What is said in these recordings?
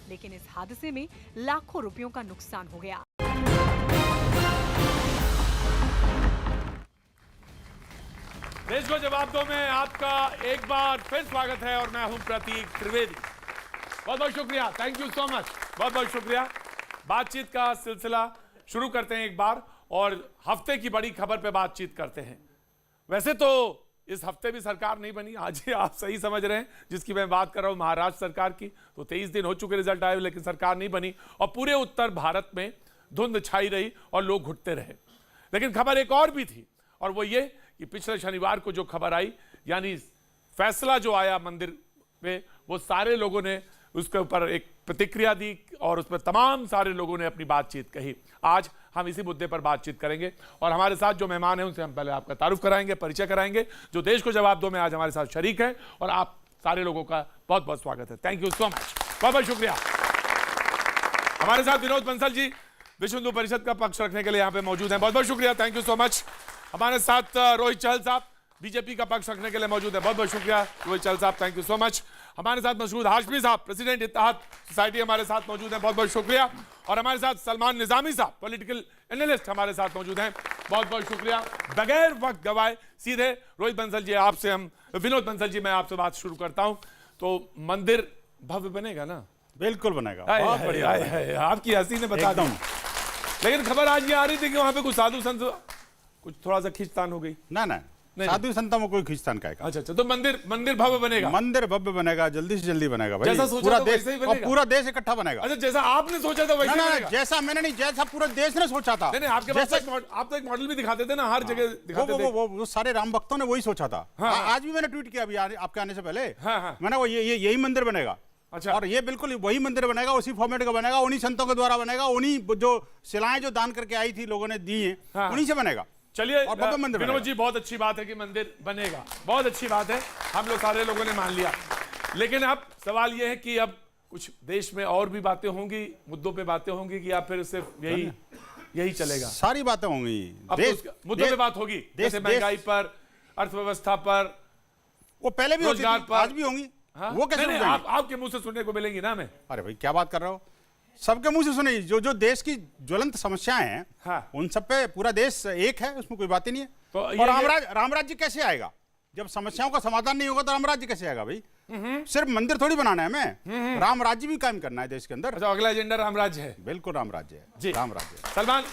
लेकिन इस हादसे में लाखों रुपयों का नुकसान हो गया। देश को जवाब दो में आपका एक बार फिर स्वागत है और मैं हूं प्रतीक त्रिवेदी। बहुत बहुत शुक्रिया, थैंक यू सो मच, बहुत बहुत शुक्रिया। बातचीत का सिलसिला शुरू करते हैं एक बार और हफ्ते की बड़ी खबर पे बातचीत करते हैं। वैसे तो इस हफ्ते भी सरकार नहीं बनी, आज ही आप सही समझ रहे हैं जिसकी मैं बात कर रहा हूं महाराष्ट्र सरकार की, तो 23 दिन हो चुके रिजल्ट आए लेकिन सरकार नहीं बनी और पूरे उत्तर भारत में धुंध छाई रही और लोग घुटते रहे। लेकिन खबर एक और भी थी और वो ये कि पिछले शनिवार को जो खबर आई, यानी फैसला जो आया मंदिर में, वो सारे लोगों ने उसके ऊपर एक प्रतिक्रिया दी और उसमें तमाम सारे लोगों ने अपनी बातचीत कही। आज हम इसी मुद्दे पर बातचीत करेंगे और हमारे साथ जो मेहमान हैं उनसे हम पहले आपका तारुफ कराएंगे, परिचय कराएंगे। जो देश को जवाब दो में आज हमारे साथ शरीक है और आप सारे लोगों का बहुत बहुत स्वागत है। थैंक यू सो मच, बहुत बहुत शुक्रिया। हमारे साथ विनोद बंसल जी विश्व हिंदू परिषद का पक्ष रखने के लिए यहाँ पे मौजूद हैं, बहुत बहुत शुक्रिया, थैंक यू सो मच। हमारे साथ रोहित चहल साहब बीजेपी का पक्ष रखने के लिए मौजूद है, बहुत बहुत शुक्रिया रोहित चहल साहब, थैंक यू सो मच। हमारे साथ मशहूद हाशमी साहब प्रेसिडेंट इत्तेहाद सोसाइटी हमारे साथ मौजूद हैं, बहुत बहुत शुक्रिया। और हमारे साथ सलमान निजामी साहब पॉलिटिकल एनालिस्ट हमारे साथ मौजूद हैं, बहुत बहुत शुक्रिया। बगैर वक्त गवाए सीधे रोहित बंसल जी आपसे हम विनोद बंसल जी मैं आपसे बात शुरू करता हूं। तो मंदिर भव्य बनेगा ना? बिल्कुल बनेगा, बहुत बढ़िया। आपकी हंसी ने बता दूं, लेकिन खबर आज ये आ रही थी कि वहां पे कुछ साधु संत कुछ थोड़ा सा खींचतान हो गई। ना साधु संतों में कोई खींचतान का है। अच्छा, तो मंदिर भव्य बनेगा? मंदिर भव्य बनेगा, जल्दी से जल्दी बनेगा भाई। जैसा सोचा पूरा था देश वैसे ही बनेगा? पूरा देश इकट्ठा बनेगा। अच्छा, जैसा आपने सोचा था वैसे बनेगा? जैसा मैंने नहीं, जैसा पूरा देश ने सोचा था। नहीं, आपके पास आप तो एक मॉडल भी दिखाते थे ना, हर जगह दिखाते थे। वो सारे राम भक्तों ने वही सोचा था। आज भी मैंने ट्वीट किया अभी आपके आने से पहले, मैंने वो यही मंदिर बनेगा। अच्छा, और ये बिल्कुल वही मंदिर बनेगा, उसी फॉर्मेट का बनेगा, उन्हीं संतों के द्वारा बनेगा, उन्हीं जो शिलाएं जो दान करके आई थी लोगों ने दी है, उन्हीं से बनेगा। चलिए विनोद जी, बहुत अच्छी बात है कि मंदिर बनेगा, बहुत अच्छी बात है, हम लोग सारे लोगों ने मान लिया। लेकिन अब सवाल यह है कि अब कुछ देश में और भी बातें होंगी, मुद्दों पे बातें होंगी कि या फिर सिर्फ यही चलेगा? सारी बातें होंगी, मुद्दों पे बात होगी, जैसे महंगाई पर, अर्थव्यवस्था पर, वो पहले भी होती थी, आज भी होंगी। वो कैसे आपके मुंह से सुनने को मिलेंगी ना? मैं अरे भाई क्या बात कर रहा हो, सबके मुंह से सुने। जो देश की ज्वलंत समस्याएं हैं, उन सब पे पूरा देश एक है, उसमें कोई बात ही नहीं है। तो और रामराज्य कैसे आएगा जब समस्याओं का समाधान नहीं होगा? तो रामराज्य कैसे आएगा भाई? सिर्फ मंदिर थोड़ी बनाना है हमें, रामराज्य भी कायम करना है देश के अंदर। अच्छा, अगला एजेंडा रामराज्य है? बिल्कुल रामराज्य है जी, रामराज्य। सलमान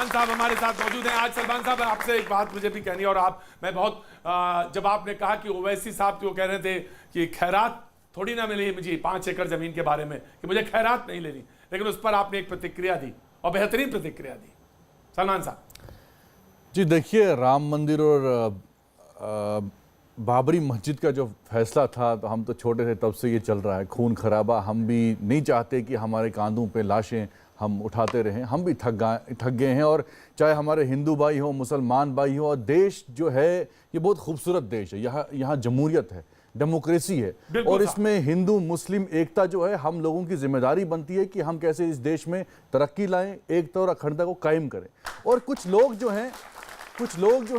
साहब हमारे साथ मौजूद हैं। आज सलमान साहब आपसे एक बात मुझे भी कहनी है और मैं बहुत जब आपने कहा कि ओवैसी साहब वो कह रहे थे कि खैरात थोड़ी ना मिली मुझे 5 एकड़ जमीन के बारे में, कि मुझे खैरात नहीं लेनी, लेकिन उस पर आपने एक प्रतिक्रिया दी और बेहतरीन प्रतिक्रिया दी। सलमान साहब जी, देखिए, राम मंदिर और बाबरी मस्जिद का जो फैसला था, तो हम तो छोटे थे तब से ये चल रहा है, खून खराबा। हम भी नहीं चाहते कि हमारे कांधों पे लाशें हम उठाते रहें, हम भी थक गए हैं। और चाहे हमारे हिंदू भाई हो, मुसलमान भाई हो, और देश जो है ये बहुत खूबसूरत देश है, यहाँ जमहूरियत है, डेमोक्रेसी है, और इसमें हिंदू मुस्लिम एकता जो है, हम लोगों की जिम्मेदारी बनती है कि हम कैसे इस देश में तरक्की लाएं, एकता और अखंडता को कायम करें। और कुछ लोग जो हैं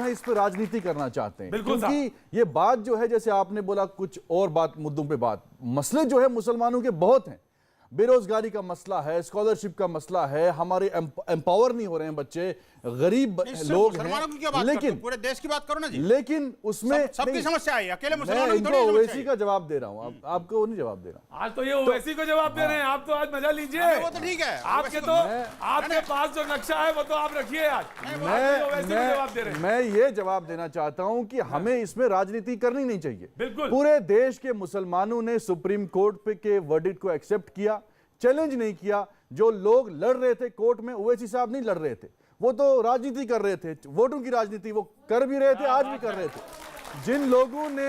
इस पर राजनीति करना चाहते हैं, क्योंकि ये बात जो है, जैसे आपने बोला, कुछ और मुद्दों पे मसले जो है मुसलमानों के बहुत हैं। बेरोजगारी का मसला है, स्कॉलरशिप का मसला है, हमारे एम्पावर नहीं हो रहे हैं बच्चे, गरीब लोग हैं, लेकिन पूरे देश की बात करो ना जी। लेकिन उसमें सबकी समस्या है, अकेले मुसलमानों की थोड़ी समस्या है। ओवैसी का जवाब दे रहा हूं, आपको नहीं जवाब दे रहा। आज तो ये ओवैसी को जवाब दे रहे हैं, आप तो आज मजा लीजिए। वो तो ठीक है, आपके पास जो नक्शा है वो तो आप रखिए। आज मैं ये जवाब देना चाहता हूं कि हमें इसमें राजनीति करनी नहीं चाहिए। बिल्कुल, पूरे देश के मुसलमानों ने सुप्रीम कोर्ट के वर्डिक्ट को एक्सेप्ट किया, चैलेंज नहीं किया। जो लोग लड़ रहे थे कोर्ट में, ओवैसी साहब नहीं लड़ रहे थे, वो तो राजनीति कर रहे थे, वोटों की राजनीति वो कर भी रहे थे, आज भी कर रहे थे। जिन लोगों ने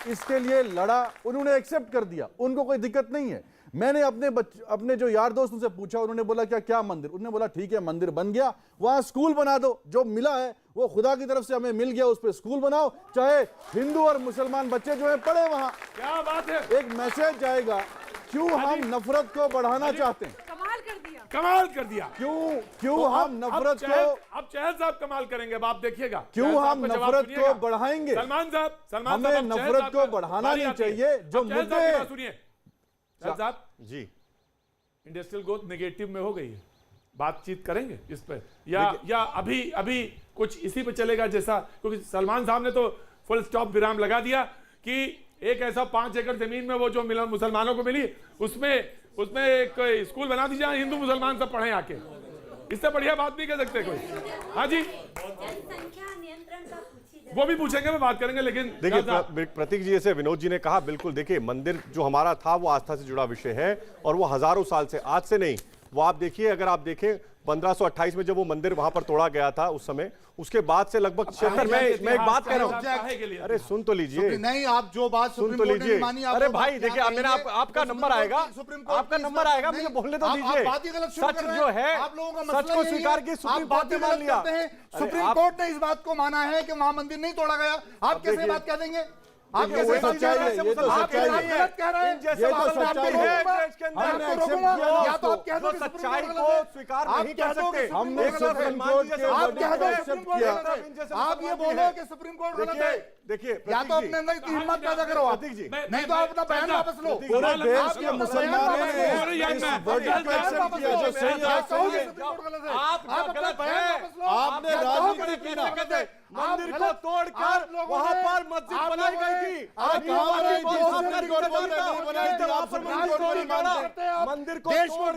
इसके लिए लड़ा, उन्होंने एक्सेप्ट कर दिया, उनको कोई दिक्कत नहीं है। मैंने अपने जो यार दोस्तों से पूछा, उन्होंने बोला क्या मंदिर? उन्होंने बोला ठीक है, मंदिर बन गया, वहां स्कूल बना दो, जो मिला है वो खुदा की तरफ से हमें मिल गया, उस पर स्कूल बनाओ, चाहे हिंदू और मुसलमान बच्चे जो है पढ़े वहां। क्या बात है, एक मैसेज जाएगा। क्यों हम नफरत को बढ़ाना चाहते हैं? कमाल कर दिया। क्यों हम नफरत को, अब चहल साहब कमाल करेंगे, अब आप देखिएगा। क्यों हम नफरत को बढ़ाएंगे? सलमान साहब हमें नफरत को बढ़ाना नहीं चाहिए। जो मुद्दे सुनिए साहब जी, इंडस्ट्रियल ग्रोथ नेगेटिव में हो गई है, बातचीत करेंगे इस पे या अभी कुछ इसी पे चलेगा जैसा, क्योंकि सलमान साहब ने तो फुल स्टॉप विराम लगा दिया कि एक ऐसा 5 एकड़ जमीन में वो जो मिला मुसलमानों को मिली उसमें एक स्कूल बना दीजिए जहां हिंदू मुसलमान सब पढ़े आके। इससे बढ़िया बात नहीं कह सकते कोई। हाँ जी, जनसंख्या नियंत्रण का वो भी पूछेंगे, मैं बात करेंगे, लेकिन देखिए प्रतीक जी, जैसे विनोद जी ने कहा, बिल्कुल देखिए मंदिर जो हमारा था वो आस्था से जुड़ा विषय है और वो हजारों साल से, आज से नहीं। वो आप देखिए, अगर आप देखें 1528 में जब वो मंदिर वहां पर तोड़ा गया था उस समय, उसके बाद से लगभग 76 मैं एक बात कह रहा हूं, अरे सुन तो लीजिए, नहीं आप जो बात सुन तो लीजिए, अरे भाई देखिए मैंने आपका नंबर आएगा, आपका नंबर आएगा, मुझे बोलने तो दीजिए। सच जो है, सच को स्वीकार की सुप्रीम कोर्ट ने मान लिया। सुप्रीम कोर्ट ने इस बात को माना है कि वहां मंदिर नहीं तोड़ा गया, आप कैसे बात कह देंगे? आप कैसे सच्चाई है? ये तो सच्चाई है, गलत कह रहे हैं। ये तो सच्चाई है। या तो आप कह दो सच्चाई को स्वीकार नहीं कर सकते। हमने सुप्रीम कोर्ट के एक्सेप्ट किया। आप ये बोलो कि सुप्रीम कोर्ट गलत है, देखिए या तो अपने अंदर की हिम्मत पैदा करो आप, नहीं तो आप अपना बयान वापस लो। पूरे देश के मुसलमानों ने इस वर्डिक्ट को एक्सेप्ट किया जो सही है। आप अपना बयान वापस लो। आपने राजनीति की ना, मंदिर को तोड़कर वहां पर मस्जिद बनाई गई थी। मंदिर को तोड़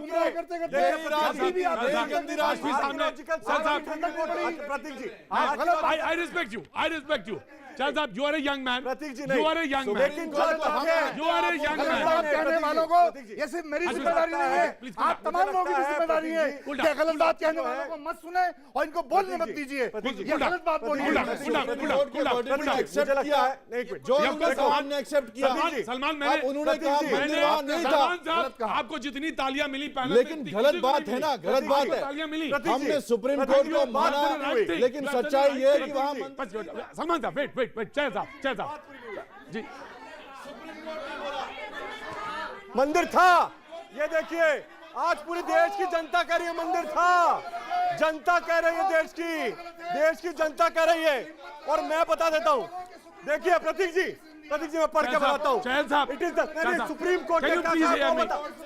प्रतीक जी, आई रिस्पेक्ट यू चल साहब, you are a young man, Pratik ji you are a young man, you are a young man. कहने वालों को ये सिर्फ मेरी जिम्मेदारी नहीं है, आप तमाम लोगों की जिम्मेदारी है कि गलत बात कहने वालों को मत सुने और इनको बोलने मत दीजिए। ये गलत बात बोलिए। एक्सेप्ट किया है, जो सलमान ने एक्सेप्ट किया, सलमान उन्होंने सलमान साहब आपको जितनी तालियां मिली पैनल, लेकिन गलत बात है ना, गलत बात है। तालियां मिली, हमने सुप्रीम कोर्ट को माना, लेकिन सच्चाई ये है कि वहां सलमान साहब वेट चल साहब जी, मंदिर था, ये देखिए आज पूरी देश की जनता कह रही है मंदिर था, जनता कह रही है, देश की जनता कह रही है। और मैं बता देता हूं, देखिए प्रतीक जी मैं पढ़ के बताता हूं। चैन साहब, it is the supreme court ने कहा,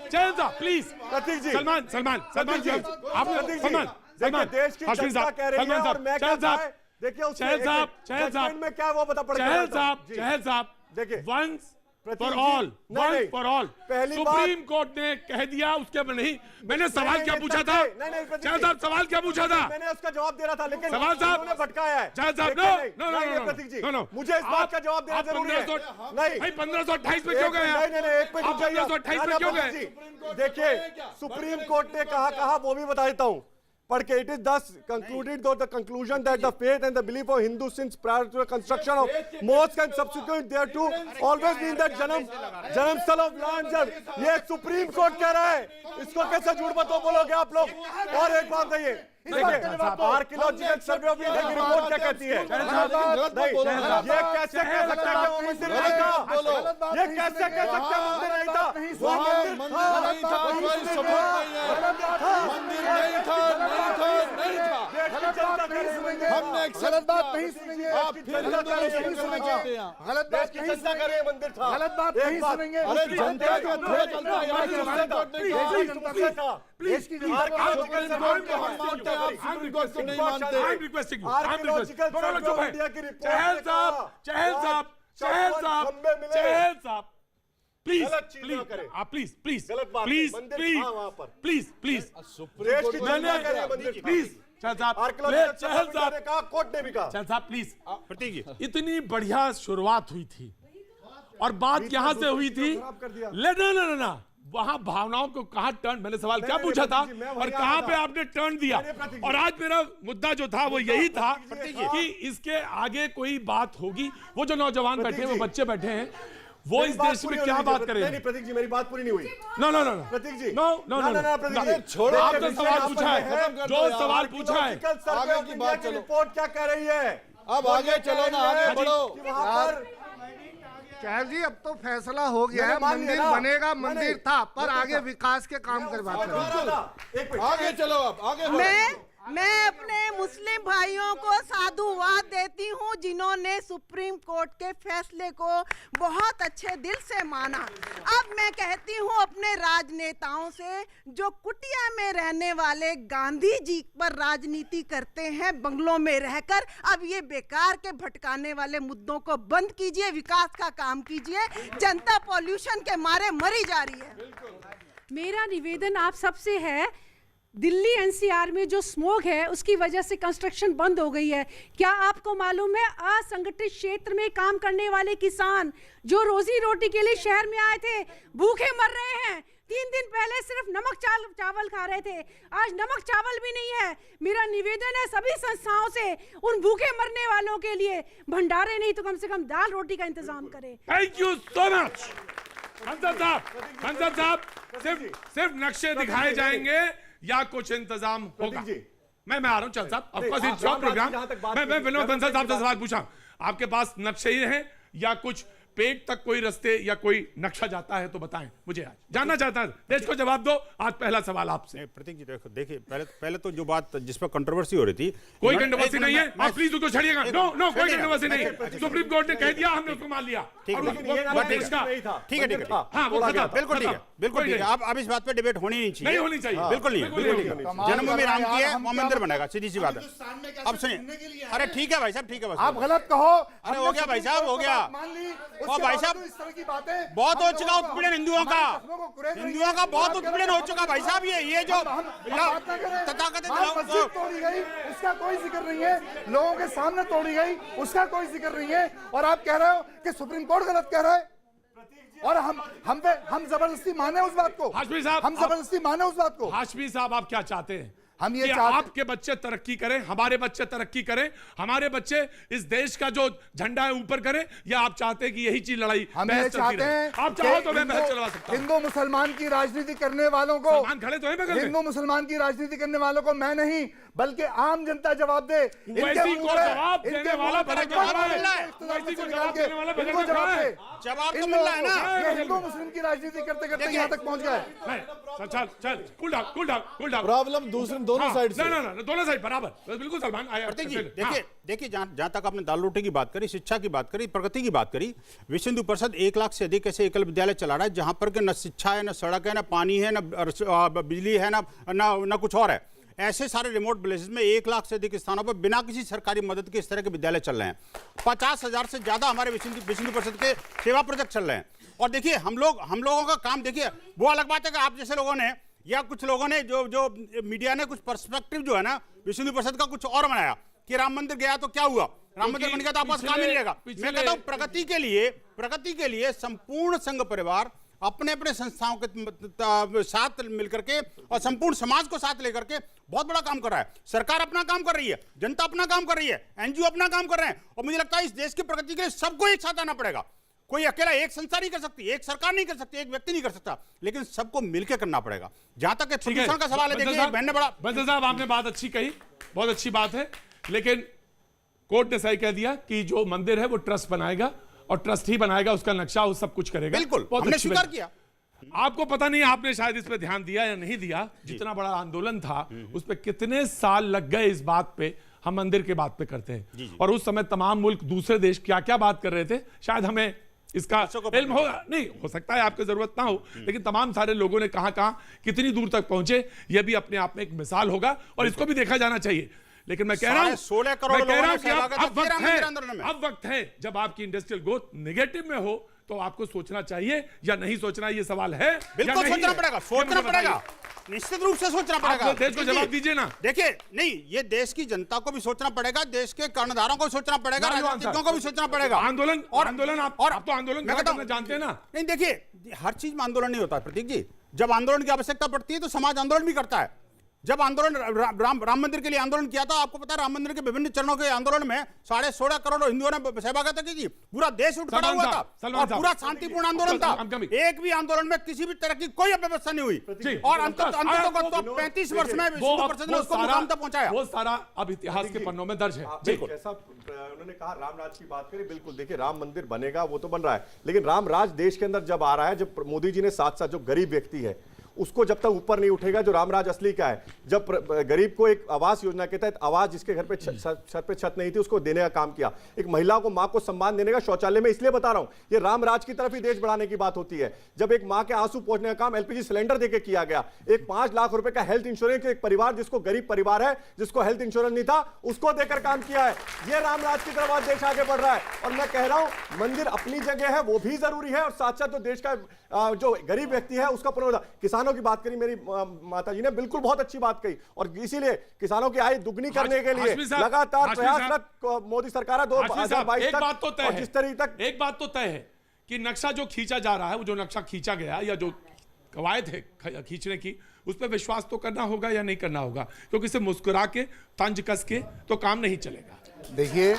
चैन साहब प्लीज, प्रतीक जी, सलमान जी, आप प्रतीक जी, देखिए देश की जनता कह रही है और मैं कहता है, देखिए चहल साहब में क्या वो बता पड़ेगा। चहल साहब देखिए, once for all, supreme court ने कह दिया, उसके नहीं, मैंने सवाल क्या पूछा था? चहल साहब सवाल क्या पूछा था? मैंने उसका जवाब दे रहा था, लेकिन सवाल साहब ने भटकाया है। चहल साहब नो प्रतीक जी, मुझे इस बात का जवाब देना जरूरी है। नहीं 1528 में क्यों गए? नहीं एक पे 1528 में क्यों गए? देखिए सुप्रीम कोर्ट ने कहा वो भी बता देता हूं पढ़ के। It is thus concluded though the conclusion that the faith and the belief of Hindus since prior to the construction of mosque and subsequent thereto always been that जन्म स्थल of land जब, ये सुप्रीम कोर्ट कह रहा है, इसको कैसे झूठ बताओ बोलोगे आप लोग? और एक बात है, आर्कियोलॉजिकल सर्वे ऑफ इंडिया की रिपोर्ट क्या कहती है? ये कैसे कह सकते हैं कि वो मंदिर नहीं था? ये कैसे कह सकते हैं मंदिर नहीं था? हमने गलत बात नहीं सुनेंगे, आप फिर गलत बात नहीं सुनेंगे, गलत बात नहीं सुनेंगे, मंदिर था, गलत बात नहीं सुनेंगे। अरे जनता का थोड़ा चलता है यार, सुप्रीम कोर्ट ने कहा देश की जनता सुप्रीम कोर्ट को हम मानते हैं, आप सुप्रीम कोर्ट को नहीं मानते। चहल साहब प्लीज कोर्ट ने भी कहा, चहल साहब प्लीज, इतनी बढ़िया शुरुआत हुई थी और बात यहां से हुई थी, ना वहां भावनाओं को कहां टर्न, मैंने सवाल क्या पूछा था और कहां पे आपने टर्न दिया। और आज मेरा मुद्दा जो था वो यही था कि इसके आगे कोई बात होगी, वो जो नौजवान बैठे हैं, वो बच्चे बैठे हैं, वो इस देश में क्या बात करें? नहीं प्रतीक जी, मेरी बात पूरी नहीं हुई। नो प्रतीक जी, नो, छोड़ो, आपने सवाल पूछा है, जो सवाल पूछा है आगे की बात चलो, रिपोर्ट क्या कह रही है? अब आगे चलो ना, आगे बढ़ो। चहल जी अब तो फैसला हो गया है, मंदिर बनेगा, मंदिर था, पर आगे विकास के काम करवाते हैं। आगे चलो, अब आगे मैं अपने मुस्लिम भाइयों को साधुवाद देती हूं जिन्होंने सुप्रीम कोर्ट के फैसले को बहुत अच्छे दिल से माना। अब मैं कहती हूं अपने राजनेताओं से, जो कुटिया में रहने वाले गांधी जी पर राजनीति करते हैं बंगलों में रहकर, अब ये बेकार के भटकाने वाले मुद्दों को बंद कीजिए, विकास का काम कीजिए। जनता पॉल्यूशन के मारे मरी जा रही है। मेरा निवेदन आप सबसे है, दिल्ली एनसीआर में जो स्मोक है उसकी वजह से कंस्ट्रक्शन बंद हो गई है। क्या आपको मालूम है असंगठित क्षेत्र में काम करने वाले किसान जो रोजी रोटी के लिए शहर में आए थे भूखे मर रहे हैं? 3 दिन पहले सिर्फ नमक चावल खा रहे थे, आज नमक चावल भी नहीं है। मेरा निवेदन है सभी संस्थाओं से, उन भूखे मरने वालों के लिए भंडारे नहीं तो कम से कम दाल रोटी का इंतजाम करें। Thank you so much. Hansda साहब, सिर्फ नक्शे दिखाए जाएंगे या कुछ इंतजाम होगा? मैं आ रहा हूं। चल साहब, of course it's your programme. मैं विनोद बंसल साहब से सवाल पूछा, आपके पास नक्शे ही हैं या कुछ पेट तक कोई रास्ते या कोई नक्शा जाता है तो बताएं मुझे, आज जानना चाहता है। देश को जवाब दो। आज पहला सवाल आपसे। प्रतीक जी देखिए, पहले तो जो बात जिस पर कंट्रोवर्सी हो रही थी, कोई कंट्रोवर्सी नहीं है, आप प्लीज उसको छड़िएगा। नो कोई कंट्रोवर्सी नहीं है। सुप्रीम कोर्ट ने कह दिया, हमने उसको मान लिया। ठीक है, बिल्कुल ठीक है। अब इस बात पे डिबेट होनी नहीं चाहिए। नहीं होनी चाहिए, बिल्कुल नहीं। जन्मभूमि राम की है, वो मंदिर बनेगा, सीधी सी बात है। अब सुनिए, अरे ठीक है भाई साहब, ठीक है, आप गलत कहो। अरे हो गया भाई साहब, हो गया। मान ली और भाई साहब, इस तरह की बातें बहुत हो चुका उत्पीड़न हिंदुओं का बहुत उत्पीड़न हो चुका भाई साहब। ये जो तथाकथित मस्जिद तोड़ी गई उसका कोई जिक्र नहीं है, लोगों के सामने तोड़ी गई उसका कोई जिक्र नहीं है, और आप कह रहे हो कि सुप्रीम कोर्ट गलत कह रहा है, और हम जबरदस्ती माने उस बात को। हाशमी साहब, हम जबरदस्ती माने उस बात को। हाशमी साहब, आप क्या चाहते हैं? हम ये आपके बच्चे तरक्की करें, हमारे बच्चे तरक्की करें, हमारे बच्चे इस देश का जो झंडा है ऊपर करें, या आप चाहते हैं कि यही चीज लड़ाई हम ये चाहते हैं? आप चाहो तो मैं बहस चलवा सकता हूं। हिंदू मुसलमान की राजनीति करने वालों को, खड़े तो है, हिंदू मुसलमान की राजनीति करने वालों को मैं नहीं बल्कि आम जनता जवाब दे। वैसी को जवाब देने वाला बजट में खड़ा है, वैसी को जवाब देने वाला बजट में खड़ा है। जवाब तो मिल रहा है ना। ये हिंदू मुस्लिम की राजनीति करते करते यहाँ तक पहुंच गए। चल कूल डाउन। प्रॉब्लम दूसरे दोनों साइड से, ना दोनों साइड बराबर, बिल्कुल सलमान। प्रतीक जी देखिए, जहां तक आपने दाल रोटी की बात करी, शिक्षा की बात करी, प्रगति की बात करी, विश्व हिंदू परिषद 1 लाख से अधिक ऐसे एकल विद्यालय चला रहा है जहां पर न शिक्षा है, न सड़क है, न पानी है, न बिजली है, न कुछ और है। ऐसे सारे रिमोट विलेजेस में 1 लाख से अधिक स्थानों पर बिना किसी सरकारी मदद के इस तरह के विद्यालय चल रहे हैं। 50,000 से ज्यादा हमारे विश्व हिंदू परिषद के सेवा प्रोजेक्ट चल रहे हैं। और देखिए, हम लोगों का काम देखिए, वो अलग बात है कि आप जैसे लोगों ने या कुछ लोगों ने जो मीडिया ने कुछ पर्सपेक्टिव जो है ना विश्व हिंदू परिषद का कुछ और बनाया कि राम मंदिर गया तो क्या हुआ, राम मंदिर बन गया तो आपका काम ही नहीं रहेगा। मैं कहता हूं प्रगति के लिए संपूर्ण संघ परिवार अपने अपने संस्थाओं के साथ मिलकर के और संपूर्ण समाज को साथ लेकर के बहुत बड़ा काम कर रहा है। सरकार अपना काम कर रही है, जनता अपना काम कर रही है, एनजीओ अपना काम कर रहे हैं, और मुझे लगता है इस देश की प्रगति के लिए सबको एक साथ आना पड़ेगा। कोई अकेला, एक संस्था नहीं कर सकती, एक सरकार नहीं कर सकती, एक व्यक्ति नहीं कर सकता, लेकिन सबको मिलकर करना पड़ेगा। जहां तक प्रदूषण का सवाल है, देखिए बहन ने बड़ा बंसल साहब, आपने बात अच्छी कही, बहुत अच्छी बात है, लेकिन कोर्ट ने सही कह दिया कि जो मंदिर है वो ट्रस्ट बनाएगा और ट्रस्ट ही बनाएगा, उसका नक्शा वो सब कुछ करेगा। बिल्कुल, हमने स्वीकार किया। आपको पता नहीं, आपने शायद इस पे ध्यान दिया या नहीं दिया, जितना बड़ा आंदोलन था उस पे कितने साल लग गए इस बात पे, हम मंदिर के बात पे करते हैं, और उस समय तमाम मुल्क, दूसरे देश क्या क्या बात कर रहे थे, शायद हमें इसका इल्म होगा नहीं, हो सकता है आपको जरूरत ना हो, लेकिन तमाम सारे लोगों ने कहां कितनी दूर तक पहुंचे, यह भी अपने आप में एक मिसाल होगा और इसको भी देखा जाना चाहिए। लेकिन मैं कह रहा हूं 16 करोड़ लोगों ने अब वक्त है जब आपकी इंडस्ट्रियल ग्रोथ नेगेटिव में हो तो आपको सोचना चाहिए या नहीं सोचना, ये सवाल है। बिल्कुल सोचना पड़ेगा, निश्चित रूप से सोचना पड़ेगा। देश को जवाब दीजिए ना। देखिए, नहीं, ये देश की जनता को भी सोचना पड़ेगा, देश के कर्णधारों को सोचना पड़ेगा, राजनीतिज्ञों को भी सोचना पड़ेगा। आंदोलन आप तो आंदोलन जानते हैं ना। नहीं, देखिए, हर चीज में आंदोलन नहीं होता प्रतीक जी। जब आंदोलन की आवश्यकता पड़ती है तो समाज आंदोलन भी करता है। जब आंदोलन राम मंदिर के लिए आंदोलन किया था, आपको पता है राम मंदिर के विभिन्न चरणों के आंदोलन में 16.5 करोड़ हिंदुओं ने सहभागिता की थी। पूरा देश उठ खड़ा हुआ था और पूरा शांतिपूर्ण आंदोलन था। एक भी आंदोलन में किसी भी तरह की कोई अव्यवस्था नहीं हुई, और अंत 35 वर्ष में हिंदू परिषद ने उसको मुकाम तक पहुंचाया। वो सारा अब इतिहास के पन्नों में दर्ज है। जैसा उन्होंने कहा राम राज की बात करी, बिल्कुल देखिए, राम मंदिर बनेगा वो तो बन रहा है, लेकिन राम राज देश के अंदर जब आ रहा है, जब मोदी जी ने साथ साथ जो गरीब व्यक्ति है उसको जब तक ऊपर नहीं उठेगा जो रामराज असली का है। जब गरीब को एक आवास योजना के तहत आवास, जिसके घर पे छत पे छत नहीं थी, उसको देने का काम किया। एक महिला को, मां को सम्मान देने का, शौचालय में इसलिए बता रहा हूं, ये रामराज की तरफ ही देश बढ़ाने की बात होती है। जब एक मां के आंसू पोंछने का काम एलपीजी सिलेंडर देके किया गया, एक 5 लाख रुपए का हेल्थ इंश्योरेंस, एक परिवार जिसको गरीब परिवार है, जिसको हेल्थ इंश्योरेंस नहीं था, उसको देकर काम किया है। ये रामराज की तरफ आज देश आगे बढ़ रहा है। और मैं कह रहा हूं, मंदिर अपनी जगह है, वो भी जरूरी है, और साथ साथ जो देश का जो गरीब व्यक्ति है उसका पुनर्वास। किसानों की बात करी मेरी माता जी ने, बिल्कुल बहुत अच्छी बात कही, और इसीलिए किसानों की आय दुगनी करने के लिए लगातार प्रयासरत मोदी सरकार है। 2022 एक बात तो तय है, जिस तरीके तक एक बात तो तय है कि नक्शा जो खींचा जा रहा है, वो जो नक्शा खींचा गया या जो कवायद है खींचने की, उस पर विश्वास तो करना होगा या नहीं करना होगा, क्योंकि इसे मुस्कुरा के, तंज कस के तो काम नहीं चलेगा। देखिए,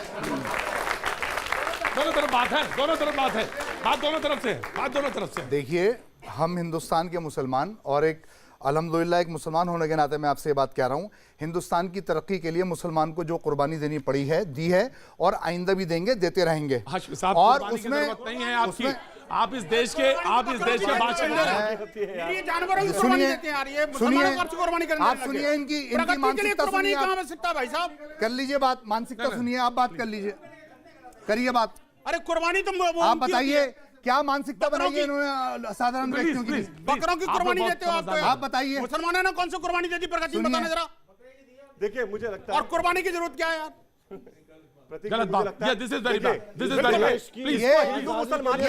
दोनों तरफ बात है, दोनों तरफ बात है, बात दोनों तरफ से है, बात दोनों तरफ से है। देखिए, हम हिंदुस्तान के मुसलमान, और एक अल्हम्दुलिल्लाह एक मुसलमान होने के नाते मैं आपसे ये बात कह रहा हूँ, हिंदुस्तान की तरक्की के लिए मुसलमान को जो कुर्बानी देनी पड़ी है, दी है, और आइंदा भी देंगे, देते रहेंगे। और उसमें नहीं है आपकी, आप इस देश के बाशिंदे ये जानवरों की कुर्बानी देते हैं यार, ये मुसलमानों को कुर्बानी करने आप सुनिए, इनकी मानसिकता सुनिए, भाई साहब कर लीजिए बात, मानसिकता सुनिए, आप बात कर लीजिए, करिए बात। अरे कुर्बानी तो आप बताइए क्या मानसिकता बनाई है इन्होंने साधारण व्यक्तियों की? बकरों की कुर्बानी देते हो आप बताइए, मुसलमानों ने कौन सी कुर्बानी दे दी? प्रगति बताना जरा। देखिए, मुझे लगता है, और कुर्बानी की जरूरत क्या है यार? गलत बात, ये this is very bad, this is very bad, please. ये हिंदू मुसलमान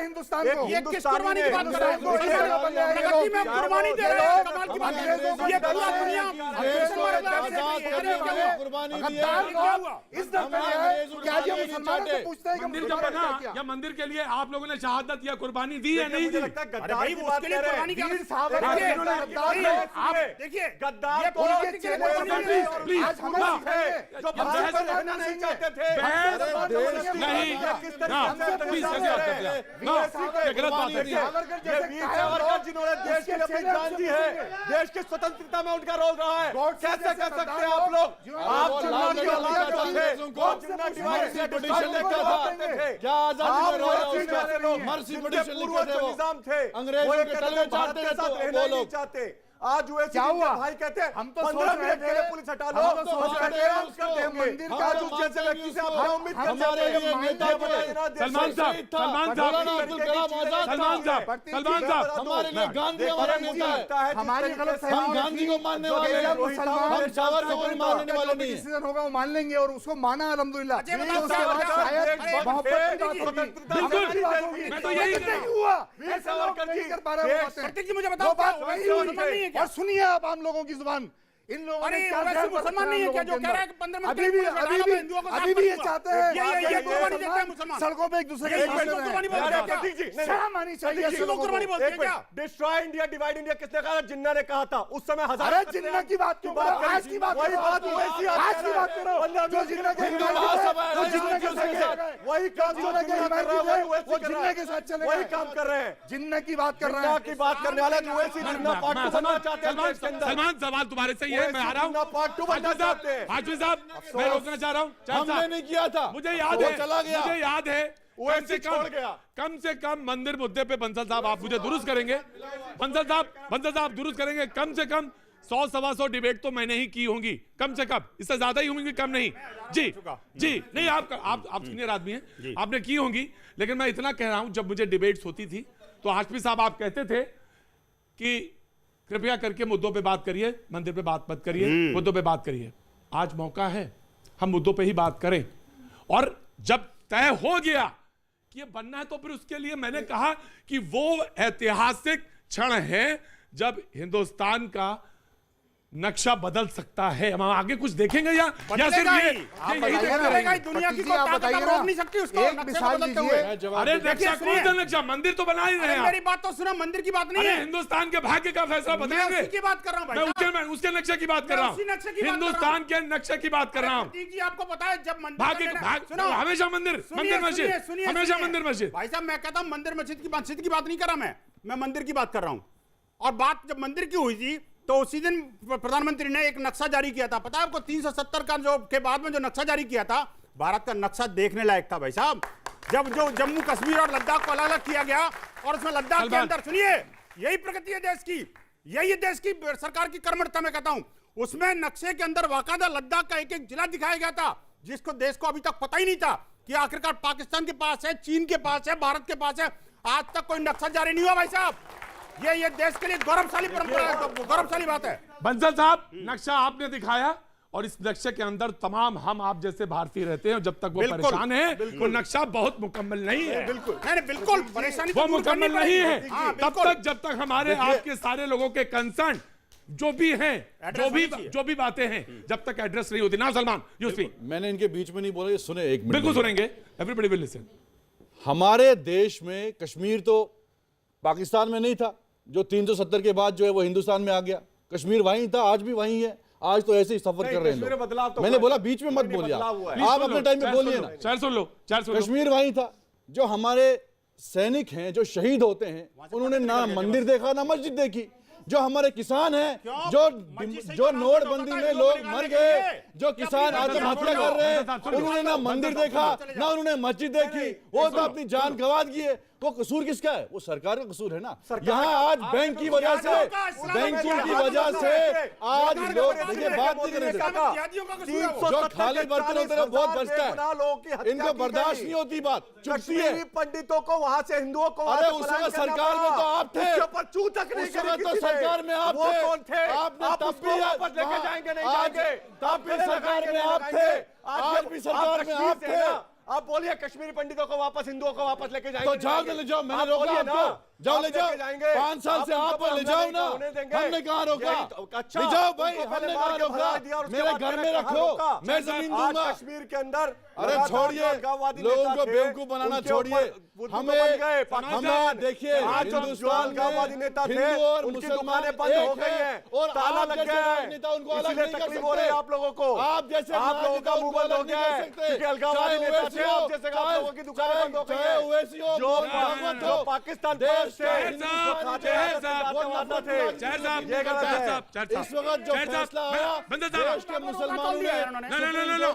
हिंदुस्तान को, ये किस कुर्बानी की बात कर रहे हैं? प्रगति में कुर्बानी दे रहे हैं, कमाल की बात है। ये पूरा दुनिया मंदिर जब बना, या मंदिर के लिए आप लोगों ने शहादत या कुर्बानी दी है, नहीं दी? देखिए, गद्दार तो प्लीज नहीं चाहते थे, नहीं, गलत बात है। जिन्होंने देश की अपनी जान दी है, देश की स्वतंत्रता में उनका रोल रहा है, कैसे कर सकते हैं आप लोग? आप निजाम थे, चाहते। आज हुए क्या हुआ? भाई कहते हैं हम तो 15 मिनट के लिए पुलिस हटा लो, मंदिर का जो जैसे व्यक्ति से आप उम्मीद करते सलमान साहब, हमारे लिए गांधी हमारा नेता है, हमारी गलत हम गांधी को मानने वाले हैं, हम सावरकर को मानने वाले नहीं। डिसीजन होगा वो मान लेंगे, और उसको माना अल्हम्दुलिल्लाह। मैं तो यही हुआ, मुझे बताओ, और सुनिए आप आम लोगों की जुबान, इन लोगों ने क्या मुसलमान नहीं है क्या जो कह रहा है कि 15 मिनट अभी भी ये चाहते हैं, ये कुर्बानी देते हैं मुसलमान सड़कों पे एक दूसरे के कुर्बानी बोलते हैं क्या? शर्म आनी चाहिए कुर्बानी बोलते हैं क्या? डिस्ट्रॉय इंडिया, डिवाइड इंडिया किसने कहा? जिन्ना ने कहा था उस समय। अरे जिन्ना की बात क्यों करो? आज की बात वही बात वैसी आज की बात करो, जो जिन्ना के वही काम वो जिन्ना के साथ चले, वही काम कर रहे हैं, जिन्ना की बात कर रहे हैं, की बात करने वाला जो वैसी जिन्ना पार्ट 2 बनना चाहते हैं। सलमान, सवाल तुम्हारे से ही है, मैं आ रहा हूँ। पार्ट 2 बनना चाहते हैं। हाजमी साहब, मैं रोकना चाह रहा हूँ। हमने नहीं किया था, मुझे याद है, चला गया, मुझे याद है, कम से कम मंदिर मुद्दे पे बंसल साहब आप मुझे दुरुस्त करेंगे, बंसल साहब दुरुस्त करेंगे, कम से कम 100-125 डिबेट तो मैंने ही की होंगी, कम से कम, इससे ज्यादा ही होंगी, कम नहीं। जी नहीं, आप सीनियर आदमी हैं, आपने की होंगी, लेकिन मैं इतना कह रहा हूं, जब मुझे डिबेट्स होती थी तो हाशमी साहब आप कहते थे कि कृपया करके मुद्दों पे बात करिए, मंदिर पे बात मत करिए, मुद्दों पे बात करिए। आज मौका है हम मुद्दों पे ही बात करें, और जब तय हो गया कि ये बनना है, तो फिर उसके लिए मैंने कहा कि वो ऐतिहासिक क्षण है जब हिंदुस्तान का नक्शा बदल सकता है। हम आगे कुछ देखेंगे या सिर्फ दुनिया की को ताकत रोक नहीं सकती उसको नक्शा बदलते हुए। अरे नक्शा कौन सा नक्शा? मंदिर तो बना ही रहे हैं। मेरी बात तो सुनो, मंदिर की बात नहीं है, हिंदुस्तान के भाग्य का फैसला बदलेंगे। मैं उसकी बात कर रहा हूं भाई, मैं उसके नक्शे की बात कर रहा हूं, हिंदुस्तान के नक्शे की बात कर रहा हूं। जी आपको पता है, जब सुनो, हमेशा मंदिर मस्जिद, हमेशा मंदिर मस्जिद। भाई साहब, मैं कहता हूं मंदिर मस्जिद की बात नहीं कर रहा, मैं मंदिर की बात कर रहा हूं। और बात जब मंदिर की हुई थी तो उसी दिन प्रधानमंत्री ने एक नक्शा जारी किया था, पता है आपको? 370 का जो के बाद में जो नक्शा जारी किया था, भारत का नक्शा देखने लायक था भाई साहब। जब जो जम्मू कश्मीर और लद्दाख को अलग अलग किया गया और उसमें लद्दाख के अंदर, सुनिए, यही प्रगति है देश की, यही है देश की सरकार की कर्मठता। मैं कहता हूं उसमें नक्शे के अंदर बाकायदा लद्दाख का एक एक जिला दिखाया गया था, जिसको देश को अभी तक पता ही नहीं था कि आखिरकार पाकिस्तान के पास है, चीन के पास है, भारत के पास है। आज तक कोई नक्शा जारी नहीं हुआ भाई साहब। ये देश के लिए गौरवशाली परंपरा है, गौरवशाली बात है। बंसल साहब, नक्शा आपने दिखाया और इस नक्शे के अंदर तमाम हम आप जैसे भारतीय रहते हैं, जब तक वो परेशान है वो नक्शा बहुत मुकम्मल नहीं है। बिल्कुल नहीं, बिल्कुल परेशानी वो मुकम्मल नहीं है तब तक जब तक हमारे देखिए, आपके सारे लोगों के कंसर्न जो भी हैं, जो भी बातें हैं, जब तक एड्रेस नहीं होती ना। Salman, you speak. मैंने इनके बीच में नहीं बोला, ये सुने एक मिनट। बिल्कुल सुनेंगे, एवरीबॉडी विल लिसन। हमारे देश में कश्मीर तो पाकिस्तान में नहीं था, जो 370 के बाद जो है वो हिंदुस्तान में आ गया। कश्मीर वहीं था, आज भी वहीं है। आज तो ऐसे ही सफर कर रहे हैं लोग। मैंने बोला बीच में मत बोलिए, आप अपने टाइम पे बोलिए ना। चार सुन लो। कश्मीर वहीं था। जो हमारे सैनिक हैं, जो शहीद होते हैं, उन्होंने ना मंदिर देखा ना मस्जिद देखी। जो हमारे किसान हैं, जो नोटबंदी में लोग मर गए, जो किसान आत्महत्या कर रहे हैं, उन्होंने ना मंदिर देखा ना उन्होंने मस्जिद देखी, वो तो अपनी जान गंवा दी है। वो कसूर किसका है? वो सरकार का कसूर है ना। यहाँ आज बैंक की वजह से, बैंकों की वजह से आज लोग, देखिए बात नहीं करें, जो खाली बर्तन होते हैं बहुत बचता है, इनको बर्दाश्त नहीं होती बात, चुपती है। पंडितों को वहां से हिंदुओं को, अरे उस वक्त सरकार में तो आप थे, उस वक्त तो सरकार में आप थे, आपने तब भी वापस लेके जाएंगे नहीं जाएंगे, तब भी सरकार में आप थे, आज भी सरकार में आप थे। आप बोलिए कश्मीरी पंडितों को वापस, हिंदुओं को वापस लेके जाएंगे तो जाओ ले जाओ, मैंने रोका आपको, जाओ ले जाओ, 5 साल से आप ले जाओ ना, हमने कहाँ रोका? ले जाओ भाई, हमने कहाँ रोका? मेरे घर में रखो, मैं जमीन दूंगा। कश्मीर के अंदर अरे छोड़िए, लोगों को बेवकूफ बनाना छोड़िए। हमें देखिए, हिंदुस्तान में नेता थे, हिंदू और उनकी मुसलमान दुकानें बंद हो गई हैं और ताला लग गया है, नेता उनको अलग इसलिए नहीं कर तकलीफ हो रही है सकते। आप लोगों को। आप जैसे आप लोगों का मुंह बंद हो गया है क्योंकि अलगाववादी नेता थे, आप जैसे आप लोगों की दुकानें बंद हो गई हैं। जो पाकिस्तान देश से इस वक्त जो फैसला आया देश के मुसलमानों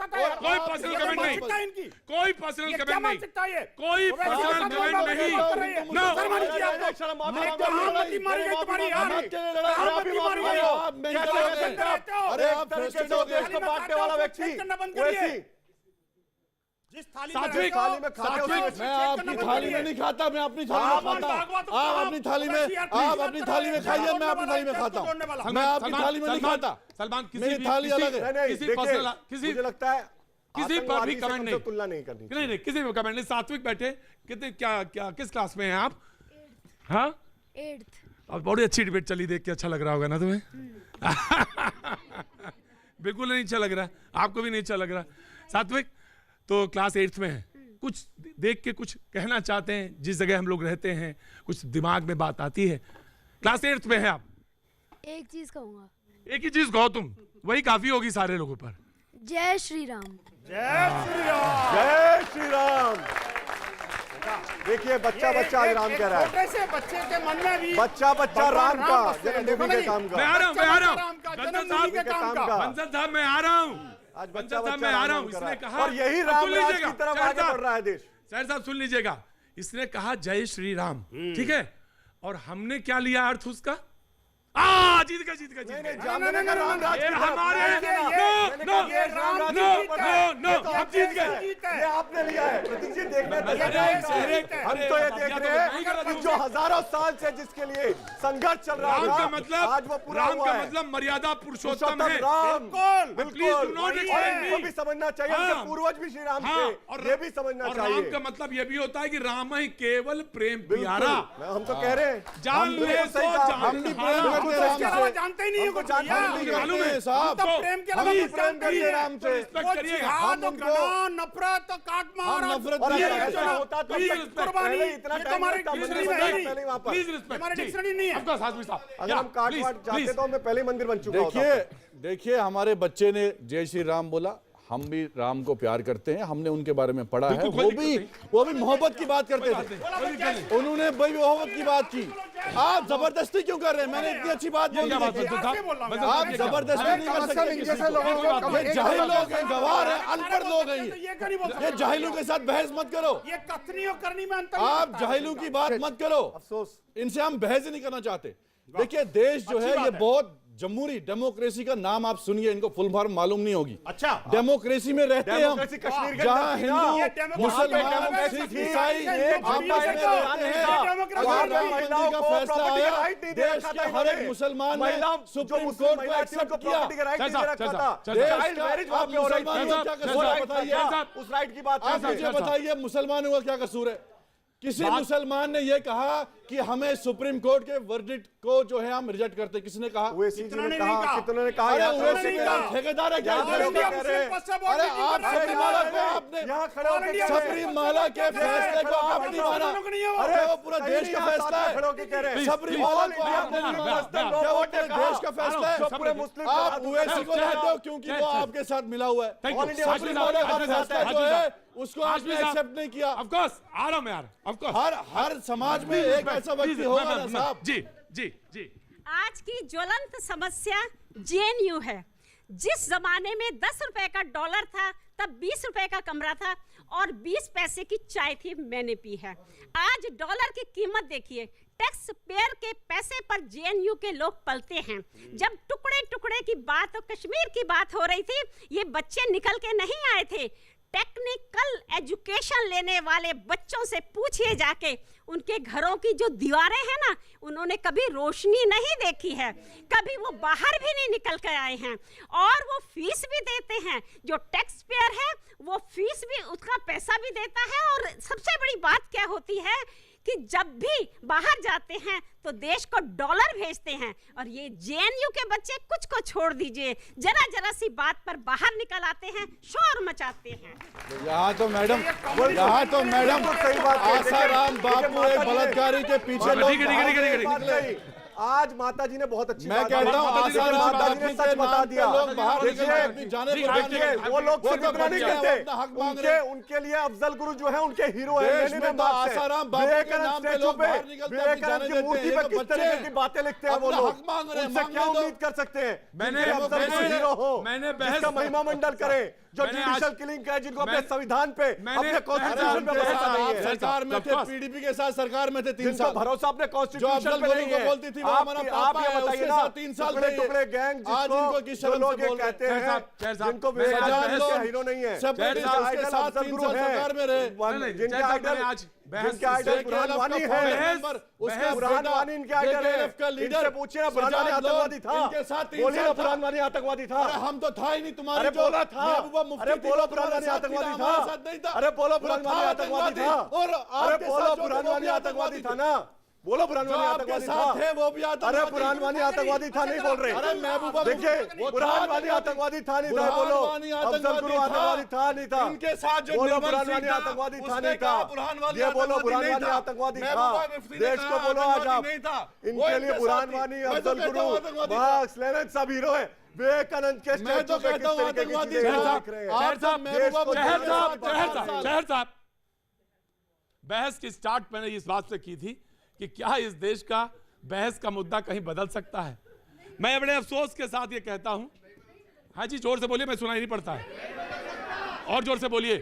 कोई पर्सनल कमेंट नहीं, कोई पर्सनल कमेंट नहीं, कोई पर्सनल कमेंट नहीं। अरे आप देश को बांटने वाला व्यक्ति सात्विक, मैं आपकी थाली में नहीं खाता, मैं अपनी थाली में खाता। आप अपनी थाली में, आप अपनी थाली में खाइए, मैं अपनी थाली में खाता हूँ। मैं आपकी थाली में नहीं खाता। सलमान, मेरी थाली अलग है। किसी पर्सनल, किसी लगता है किसी पर भी कमेंट नहीं, तुलना नहीं करनी, नहीं किसी भी कमेंट नहीं। सात्विक बैठे, कितने क्या किस क्लास में हैं आप? हाँ, 8th। अब बड़ी अच्छी डिबेट चली, देख के अच्छा लग रहा होगा ना तुम्हें? बिल्कुल नहीं अच्छा लग रहा, आपको भी नहीं अच्छा लग रहा। सात्विक तो क्लास 8th में है, कुछ देख के कुछ कहना चाहते हैं, जिस जगह हम लोग रहते हैं कुछ दिमाग में बात आती है। क्लास 8th में है आप, एक चीज कहूंगा, एक ही चीज कहो तुम, वही काफी होगी सारे लोगों पर। जय श्री राम। जय श्री राम, जय श्री राम। देखिए बच्चा आज राम कह रहा है, छोटे से बच्चे के मन में भी बच्चा राम का जन्मभूमि के काम का। मैं आ रहा हूँ बंसल साहब, मैं आ रहा हूँ। आज बंसल साहब मैं आ रहा हूँ। इसने कहा, और यही राम राज की तरफ आगे बढ़ रहा है देश। सर साहब सुन लीजिएगा, इसने कहा जय श्री राम, ठीक है, और हमने क्या लिया अर्थ उसका? जीत गए हम जीत गए। आपने लिया है प्रतीक जी, देखने हम तो ये देख रहे हैं कि जो हजारों साल से जिसके लिए संघर्ष चल रहा राम था, का मतलब, आज वो पूरा राम हुआ का है। मतलब मर्यादा पुरुषोत्तम है। राम बिल्कुल बिल्कुल भी समझना चाहिए, उनके पूर्वज भी श्री राम थे, और ये भी समझना चाहिए। राम का मतलब ये भी होता है कि राम ही केवल प्रेम प्यारा। हम तो कह रहे हैं, जान ले तो हम भी प्रेम करते राम से, जानते ही नहीं कुछ मालूम है साहब, प्रेम के अलावा कुछ जानते ही राम से। नफरत काट मार, नफरत होता तो कुर्बानी इतना डिक्शनरी नहीं है। अगर हम काट वाट चाहते तो हमें पहले मंदिर बन चुका होता। देखिए हमारे बच्चे ने जय श्री राम बोला, हम भी राम को प्यार करते हैं, हमने उनके बारे में पढ़ा है। वो भी मोहब्बत की बात करते थे, उन्होंने भाई मोहब्बत की बात की। आप जबरदस्ती क्यों कर रहे हैं? मैंने इतनी अच्छी बात बोली। आप जबरदस्ती नहीं कर सकते किसी को। ये जाहिल लोग हैं, गवार हैं, अनपढ़ लोग हैं। ये जाहिलों के साथ बहस मत करो। ये कथनी और करनी में अंतर। आप जाहिलों की बात मत करो। अफसोस, इनसे हम बहस ही नहीं करना चाहते। देखिए देश जो है ये बहुत जमहूरी डेमोक्रेसी का नाम आप सुनिए, इनको फुल फॉर्म मालूम नहीं होगी। अच्छा, डेमोक्रेसी में रहते हैं हम, डेमोक्रेसी कश्मीर के जहां अंदर थी हिंदू ना। मुसलमान सिख ईसाई आपस में रहते हैं। वहां पे महिलाओं का फैसला आया, देश के हर एक मुसलमान ने सुप्रीम कोर्ट को एक्सेप्ट किया। उस राइट की बात आप मुझे बताइए मुसलमानों का क्या कसूर है? किसी मुसलमान ने यह कहा कि हमें सुप्रीम कोर्ट के वर्डिक्ट को जो है हम रिजेक्ट करते? किसने कहा? कितनों ने कहा? अरे ओवैसी ठेकेदार है क्या? अरे आप सबरीमाला के फैसले को आप नहीं माना? अरे वो पूरा देश का फैसला है। सबरीमाला को आपने नहीं माना? क्या वो देश का फैसला है? आप ओवैसी को लाते हो क्योंकि वो आपके साथ मिला हुआ है। सबरीमाला का फैसला जो है उसको आपने एक्सेप्ट नहीं किया। ऑफ कोर्स आ रहा हूं मैं यार, ऑफ कोर्स हर समाज में एक ऐसा व्यक्ति होगा ना साहब। जी जी जी। आज की ज्वलंत समस्या जेएनयू है। जिस जमाने में 10 रुपए का डॉलर था तब 20 रुपए का कमरा था और 20 पैसे की चाय थी, मैंने पी है। आज डॉलर की कीमत देखिए। टैक्स पेयर के पैसे पर जेएनयू के लोग पलते हैं। जब टुकड़े टुकड़े की बात और कश्मीर की बात हो रही थी, ये बच्चे निकल के नहीं आए थे। टेक्निकल एजुकेशन लेने वाले बच्चों से पूछिए जाके, उनके घरों की जो दीवारें हैं ना, उन्होंने कभी रोशनी नहीं देखी है, कभी वो बाहर भी नहीं निकल कर आए हैं और वो फीस भी देते हैं। जो टैक्स पेयर है वो फीस भी, उसका पैसा भी देता है। और सबसे बड़ी बात क्या होती है कि जब भी बाहर जाते हैं तो देश को डॉलर भेजते हैं। और ये जेएनयू के बच्चे कुछ को छोड़ दीजिए, जरा जरा सी बात पर बाहर निकल आते हैं, शोर मचाते हैं। यहाँ तो मैडम आसाराम बापू एक बलात्कारी के पीछे लोग। आज माता जी ने बहुत अच्छी मैं कहता हूँ माता जी ने सच बता दिया। देखिए वो लोग नहीं करते, उनके लिए अफजल गुरु जो है उनके हीरो है। आसाराम बापू के नाम पे लोग बाहर निकलते हैं, विवेकानंद की मूर्ति पे किस तरीके की बातें लिखते हैं वो लोग, उनसे क्या उम्मीद कर सकते हैं? मैंने अफजल गुरु हीरो हो, मैंने जिसका महिमा मंडल करे, जो जुडिशियल किलिंग है, जिनको अपने संविधान पे, अपने कॉन्स्टिट्यूशन पे भरोसा नहीं है। सरकार में थे, पीडीपी के साथ सरकार में थे 3 साल, भरोसा अपने कॉन्स्टिट्यूशन पे नहीं है। बोलती थी वो हमारा पापा है, उसके साथ 3 साल रही है। टुकड़े गैंग आज इनको किस शर्म से बोल कहते हैं, जिनको विवेकानंद के हीरो नहीं है, उसके साथ 3 साल सरकार में रहे, जिनके आइडल बुरहान वानी है, उसके बुरहान वानी इनके आइडल है। लीडर पूछिए ना, बुरहान वानी आतंकवादी था? बोलिए ना, बुरहान वानी आतंकवादी था? हम तो था ही नहीं तुम्हारे। अरे बोला था, अरे बोलो बुरहान वानी आतंकवादी था? अरे बोलो बुरहान वानी आतंकवादी था? अरे बोलो बुरहान वानी आतंकवादी था ना? बोलो बुरहान वानी आतंकवादी था? वो भी अरे बुरहान वानी आतंकवादी था नहीं बोल रहे? अरे महबूबा देखिए, बुरहान वानी आतंकवादी था नहीं था? बोलो अफजल गुरु आतंकवादी था नहीं था? इनके साथ जो बोलो बुरहान वानी आतंकवादी था नहीं था? ये बोलो बुरहान वानी आतंकवादी था? देश को बोलो आज आप, इनके लिए बुरहान वानी, अफजल गुरु, बस लेने सब हीरो है। विवेकानंद के स्टैचू पे किस तरीके की चीजें देख रहे हैं? बहस की स्टार्ट मैंने इस बात से की थी कि क्या इस देश का बहस का मुद्दा कहीं बदल सकता है। मैं बड़े अफसोस के साथ ये कहता हूं, हाँ जी जोर से बोलिए, मैं सुनाई नहीं पड़ता है, और जोर से बोलिए।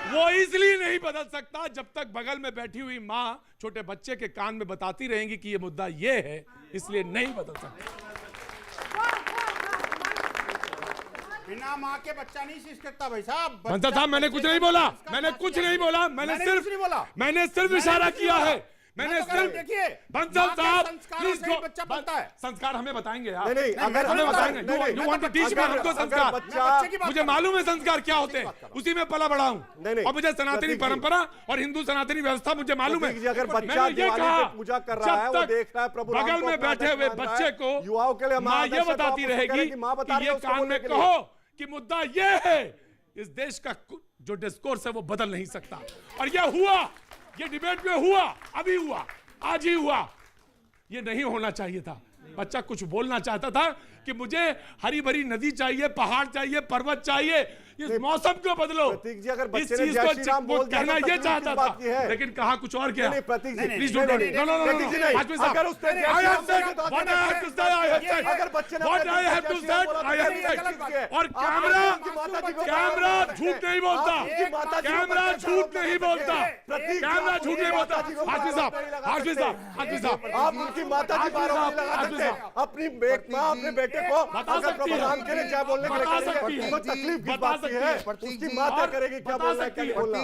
वो इसलिए नहीं बदल सकता जब तक बगल में बैठी हुई माँ छोटे बच्चे के कान में बताती रहेंगी कि ये मुद्दा ये है, इसलिए नहीं बदल सकता। बिना माँ के बच्चा नहीं सीख सकता भाई साहब। बंसल साहब, मैंने कुछ नहीं बोला, मैंने कुछ नहीं बोला, मैंने सिर्फ इशारा किया है। मैंने सिर्फ, देखिए बंसल साहब प्लीज जो बच्चा बनता है, संस्कार हमें बताएंगे यार। नहीं, अगर हमें बताएंगे, you want to teach me हमको संस्कार। मुझे मालूम है संस्कार क्या होते हैं, उसी में पला बड़ा हूँ, और मुझे सनातनी परंपरा और हिंदू सनातनी व्यवस्था मुझे मालूम है। अगर बच्चा दिवाली पे पूजा कर रहा है, वो देख रहा है प्रभु राम को, बगल में बैठे हुए बच्चे को युवाओं के लिए माँ ये बताती रहेगी कि ये कान में कहो कि मुद्दा ये है, इस देश का जो डिस्कोर्स है वो बदल नहीं सकता। और ये हुआ, ये डिबेट में हुआ, अभी हुआ, आज ही हुआ। ये नहीं होना चाहिए था। बच्चा कुछ बोलना चाहता था कि मुझे हरी भरी नदी चाहिए, पहाड़ चाहिए, पर्वत चाहिए, इस मौसम को बदलो। प्रतीक जी, अगर इस बच्चे ने चीज जय को श्री राम बोल दिया कहना तो ये तकलीफ चाहता किस बात की था, है? लेकिन कहा कुछ और क्या। नहीं, प्रतीक जी, प्लीज डोंट प्रतीक जी नहीं, अगर उसने जय श्री राम बोला तो व्हाट आई हैव टू से आई हैव सेड, अगर बच्चे ने व्हाट आई हैव टू से आई हैव सेड। और कैमरा झूठ नहीं बोलता, कैमरा झूठ नहीं बोलता, कैमरा झूठ नहीं बोलता। हाशमी साहब, हाशमी साहब, हाशमी साहब, आप उनकी माता की बात नहीं लगा सकते। अपनी माँ अपने बेटे को अगर प्रधान के लिए जय बोलने के लिए करेंगे तो तकलीफ किस बात की है? उसकी माँ क्या करेगी, क्या बोलना है, क्या नहीं बोलना,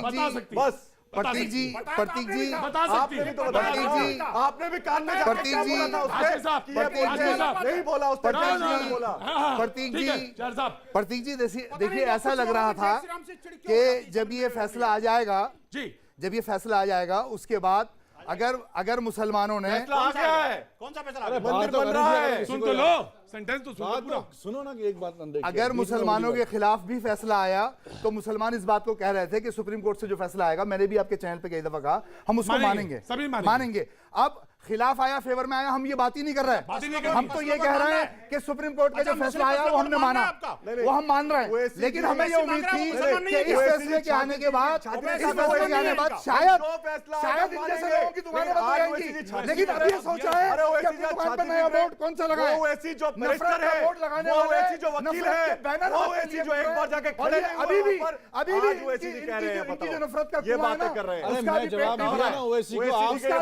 बस। प्रतीक जी, प्रतीक जी, बता सकती आपने भी तो बताया, प्रतीक जी, आपने भी कान में जाके प्रतीक क्या जी, बोला था उससे कि ये प्रतीक बोलते जी, हैं? नहीं बोला उसने, नहीं बोला। प्रतीक ठीक जी, है चार साहब, प्रतीक जी, देखिए ऐसा लग रहा था कि जब ये फैसला आ जाएगा, जी जब ये फैसला आ जाएगा उसके बाद अगर मुसलमानों ने फैसला आ गया है, कौन सा फैसला? मंदिर बन रहा है। सुन तो लो, सेंटेंस तो सुनो पूरा। सुनो ना कि एक बात देखिए, अगर मुसलमानों के खिलाफ भी फैसला आया तो मुसलमान इस बात को कह रहे थे कि सुप्रीम कोर्ट से जो फैसला आएगा, मैंने भी आपके चैनल पे कई दफा कहा, हम उसको मानेंगे, सभी मानेंगे। अब खिलाफ आया, फेवर में आया, हम ये बात ही नहीं कर रहे हैं। हम तो ये कह रहे हैं कि सुप्रीम कोर्ट का जो फैसला आया वो हमने माना, वो हम मान रहे हैं। लेकिन हमें ये उम्मीद थी कि इस फैसले के आने के बाद, इस फैसले के आने के बाद शायद इन जैसे लोगों की दुकानें बंद हो जाएंगी। लेकिन अभी ये सोचा है कि अपनी दुकान पर नया बोर्ड कौन सा लगाए, ओवैसी जो मिनिस्टर है, वो ओवैसी जो वकील है, वो ओवैसी जो एक बार जाके खड़े नहीं हुए अभी भी ओवैसी जी कह रहे हैं, इनकी जो नफरत का ये कुआं है बातें कर रहे हैं। अरे मैं जवाब दे रहा हूं ओवैसी को, आप उसका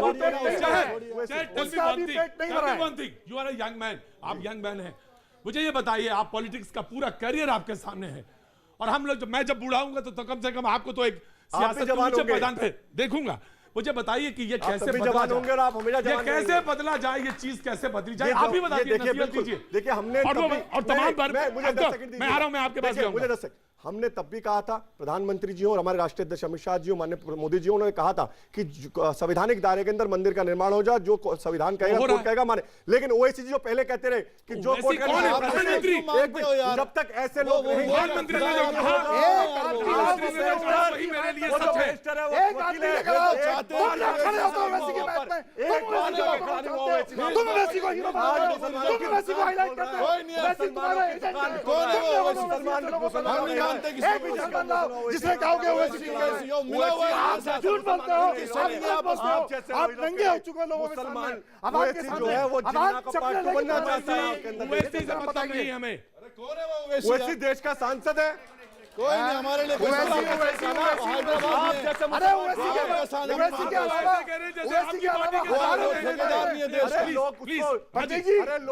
भी पेट नहीं भरा है। You are a young man, आप यंग मैन हैं, मुझे ये बताइए, आप पॉलिटिक्स का पूरा करियर आपके सामने है, और हम लोग मैं जब बूढ़ा होऊंगा तो कम से कम आपको तो एक सियासत के ऊंचे मैदान पे देखूंगा। मुझे बताइए कि ये कैसे बदला जाए, ये कैसे बदला जाए, ये चीज कैसे बदली जाए, आप भी बताइए, नसीहत कीजिए। देखिए हमने और तमाम बार मैं आ रहा हूं, मैं आपके पास मुझे 10 सेकंड, हमने तब भी कहा था, प्रधानमंत्री जी और हमारे राष्ट्रीय अध्यक्ष अमित शाह जी और माननीय मोदी जी उन्होंने कहा था कि संवैधानिक दायरे के अंदर मंदिर का निर्माण हो जाए, जो संविधान कहेगा कोर्ट कहेगा माने। लेकिन ओवैसी जी जो पहले कहते रहे कि जो कोर्ट कहेगा, जब तक ऐसे लोग प्रधानमंत्री ने जो कहा मेरे लिए सच है। जिसने कहोगे झूठ बोलते हो, आप नंगे हो चुके लोगों के सामने। अब आपके जो है वो जिन्ना का पार्ट बनना चाहता है, ओवैसी से मतलब नहीं हमें, ओवैसी देश का सांसद है, कोई नहीं हमारे लिए अरे ओवैसी के अलावा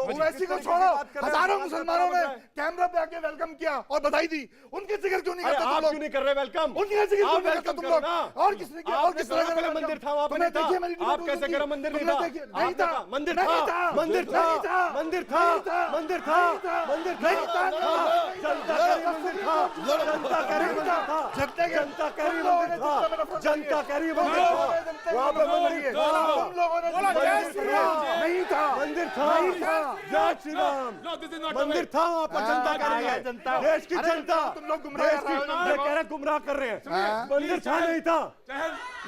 ओवैसी को छोड़ो, हजारों मुसलमानों ने कैमरा पे आके वेलकम किया और बधाई दी, उनकी जिक्र क्यों नहीं करते तुम लोग? क्यों नहीं कर रहे वेलकम? उनकी जिक्र क्यों नहीं करते तुम लोग? और किसने किया? और किस तरह का मंदिर था वहां पर? नहीं था। आप कैसे कह रहे मंदिर नहीं था? नहीं था, मंदिर था, मंदिर था, मंदिर था, मंदिर था, मंदिर था, जनता मंदिर था, जनता कह रही मंदिर था, जनता कह रही मंदिर था, जनता कह रही मंदिर था, वहां पे मंदिर है, तुम लोगों ने नहीं था, मंदिर था, जय श्री राम, मंदिर था वहां पर, जनता कह रही है, देश की जनता, तुम लोग गुमराह कर रहे हो, कह रहे गुमराह कर रहे हैं। मंदिर था नहीं था,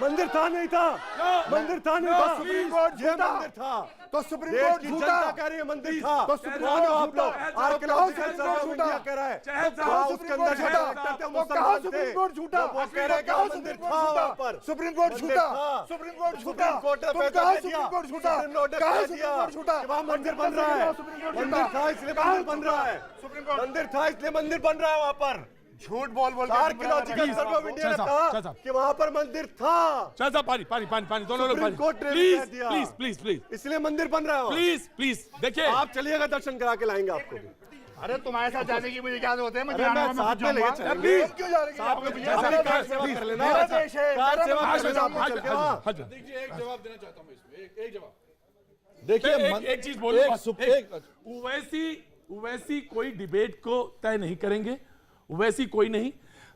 मंदिर था नहीं था, मंदिर था नहीं था, सुप्रीम कोर्ट ये मंदिर था, तो सुप्रीम देश कोर्ट की झूठा, जनता कह रही है मंदिर था, तो सुप्रीम कौन हो कोर्ट आप लोग? आर्कियोलॉजिकल सर्वे ऑफ इंडिया कह रहा है, उसके अंदर सुप्रीम कोर्ट झूठा, वो कह रहे हैं मंदिर था वहां पर, सुप्रीम कोर्ट झूठा, सुप्रीम कोर्ट झूठा, तुम कहा सुप्रीम कोर्ट झूठा, कहा सुप्रीम कोर्ट झूठा, वहां मंदिर बन रहा है, मंदिर था इसलिए मंदिर बन रहा है, मंदिर था इसलिए मंदिर बन रहा है वहां पर, झूठ बोल बोल आर्कियोलॉजिकल सर्वे ऑफ इंडिया ने कहा कि वहां पर मंदिर था, पानी पानी पानी पानी दोनों लोग सुप्रीम कोर्ट ने प्लीज कह दिया। प्लीज प्लीज प्लीज इसलिए मंदिर बन रहा है, प्लीज प्लीज देखिए, आप चलिएगा, दर्शन करा के लाएंगे आपको। अरे तुम्हारे साथ जाने की मुझे क्या जरूरत है? मैं अरे मैं साथ में लेके चलूंगा। प्लीज क्यों जा रही है? कार सेवा कर लेना, मेरा देश है, कार मेरा सेवा कर देश है, लेना, आप चल के वहाँ। देखिए एक जवाब देना चाहता हूं इसमें, एक जवाब देखिए, एक चीज बोलूं, ओवैसी कोई डिबेट को तय नहीं करेंगे, ओवैसी कोई नहीं।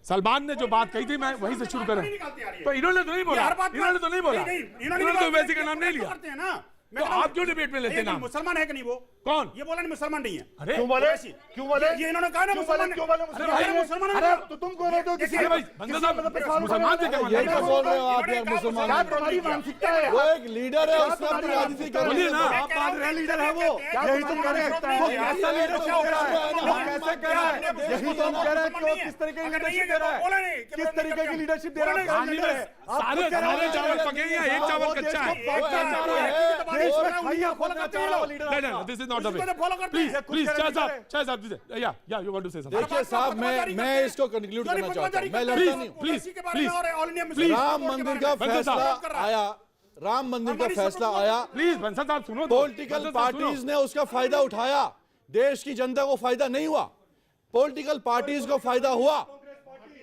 सलमान ने जो बात कही थी मैं वहीं से शुरू करूं, तो इन्होंने तो नहीं बोला, इन्होंने तो नहीं बोला, इन्होंने तो ओवैसी का नाम नहीं लिया, तो आप क्यों डिबेट में लेते हैं नाम? मुसलमान है कि नहीं वो? कौन? ये बोला नहीं मुसलमान नहीं है। अरे क्यों बोले? क्यों बोले? ये इन्होंने कहा ना मुसलमान। क्यों बोले मुसलमान? अरे तो तुम कौन होते हो? किसी अरे भाई बंदा साहब मुसलमान से क्या यही मतलब? तो बोल रहे हो आप यार, मुसलमान क्या तुम्हारी मानसिकता है? वो एक लीडर है, उसने अपनी राजनीति कर बोलिए ना। आप मान रहे लीडर है वो, यही तुम कह रहे हैं। वो कैसा लीडरशिप दे रहा है, वो कैसे कह रहा है, यही तुम कह रहे हैं कि वो किस तरीके की लीडरशिप दे रहा है, किस तरीके की लीडरशिप दे रहा है, कौन लीडर है? सारे चावल पके हैं, एक चावल कच्चा है। This is not the way. Please, Shah Saab, yeah, you want to say something? देखिए साहब, मैं इसको कंक्लूड करना चाहता हूँ, मैं लड़ता नहीं हूँ। Please. राम मंदिर का फैसला आया, राम मंदिर का फैसला आया, प्लीज बंसल साहब सुनो। पॉलिटिकल पार्टीज ने उसका फायदा उठाया, देश की जनता को फायदा नहीं हुआ, पॉलिटिकल पार्टीज को फायदा हुआ,